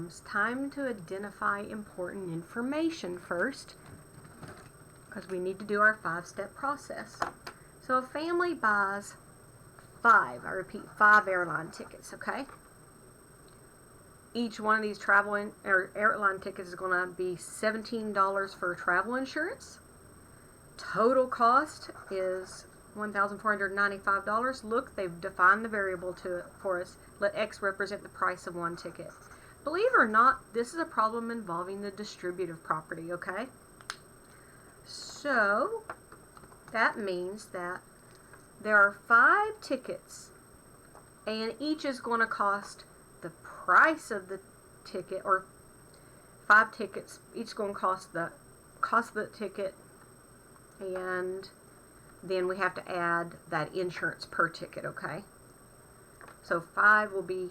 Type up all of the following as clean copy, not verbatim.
comes time to identify important information first, because we need to do our 5-step process. So a family buys 5, I repeat, 5 airline tickets, okay? Each one of these airline tickets is going to be $17 for travel insurance. Total cost is $1,495. Look, they've defined the variable for us. Let X represent the price of one ticket. Believe it or not, this is a problem involving the distributive property, okay? So, that means that there are 5 tickets, and each is going to cost the price of the ticket, or 5 tickets, each going to cost the cost of the ticket, and then we have to add that insurance per ticket, okay? So 5 will be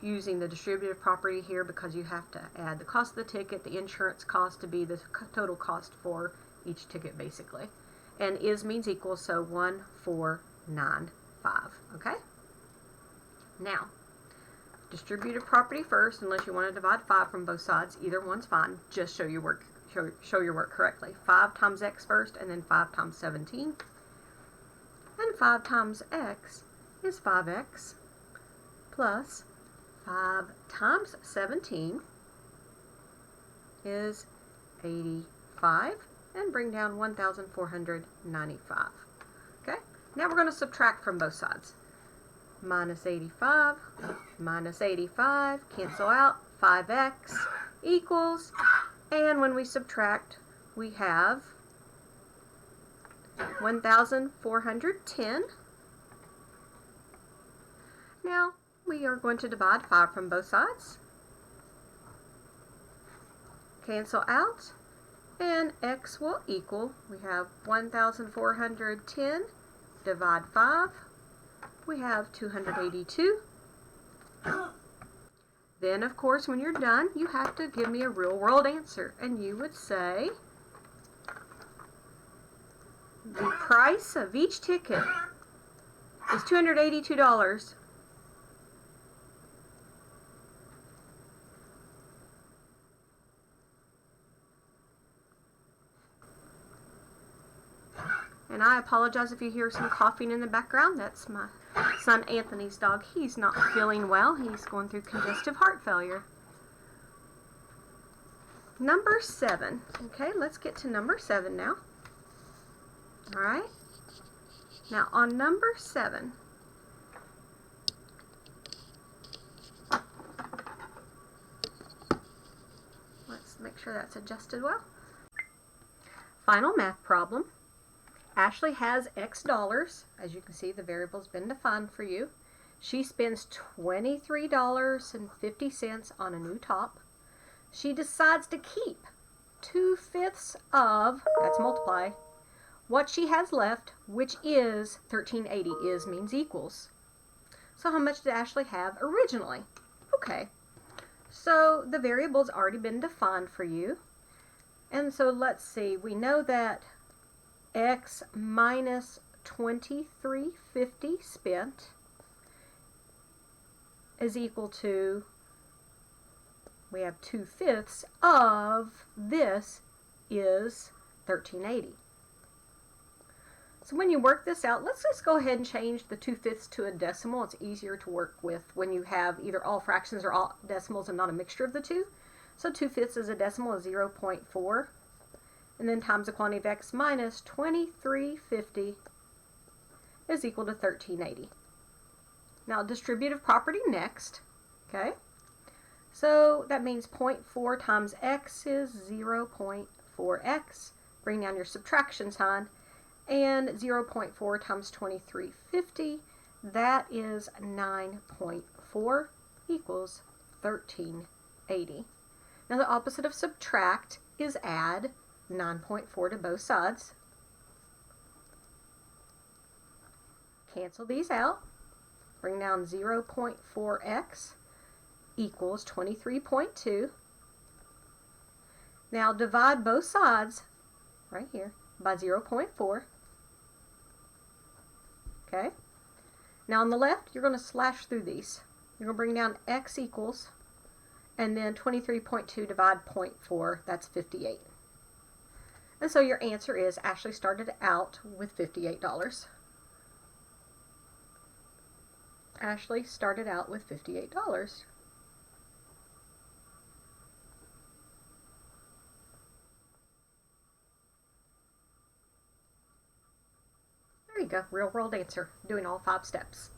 using the distributive property here because you have to add the cost of the ticket, the insurance cost to be the total cost for each ticket basically. And is means equal, so 1495, okay? Now, distributive property first, unless you want to divide 5 from both sides, either one's fine. Just show your work correctly. 5 times x first, and then 5 times 17. And 5 times x is 5x plus 5 times 17 is 85, and bring down 1,495. Okay, now we're going to subtract from both sides. Minus 85, minus 85, cancel out, 5x equals, and when we subtract, we have 1,410. Now, we are going to divide 5 from both sides. Cancel out, and x will equal, we have 1,410, divide 5, we have 282. Then, of course, when you're done, you have to give me a real-world answer, and you would say the price of each ticket is $282. And I apologize if you hear some coughing in the background. That's my son Anthony's dog. He's not feeling well. He's going through congestive heart failure. Number 7. Okay, let's get to number 7 now. Alright. Now on number 7, let's make sure that's adjusted well. Final math problem. Ashley has X dollars. As you can see, the variable's been defined for you. She spends $23.50 on a new top. She decides to keep 2/5 of, that's multiply, what she has left, which is $13.80. Is means equals. So how much did Ashley have originally? Okay, so the variable's already been defined for you. And so let's see, we know that X minus $23.50 spent is equal to, we have 2/5 of this is $13.80. So when you work this out, let's just go ahead and change the 2/5 to a decimal. It's easier to work with when you have either all fractions or all decimals and not a mixture of the two. So 2/5 is a decimal of 0.4. And then times the quantity of x minus $23.50 is equal to $13.80. Now distributive property next, okay? So that means 0.4 times x is 0.4x. Bring down your subtraction sign, and 0.4 times $23.50, that is 9.4 equals $13.80. Now the opposite of subtract is add. 9.4 to both sides. Cancel these out. Bring down 0.4x equals 23.2. Now divide both sides right here by 0.4. Okay. Now on the left, you're going to slash through these. You're going to bring down x equals, And then 23.2 divide 0.4, that's 58. And so your answer is Ashley started out with $58. Ashley started out with $58. There you go, real world answer, doing all 5 steps.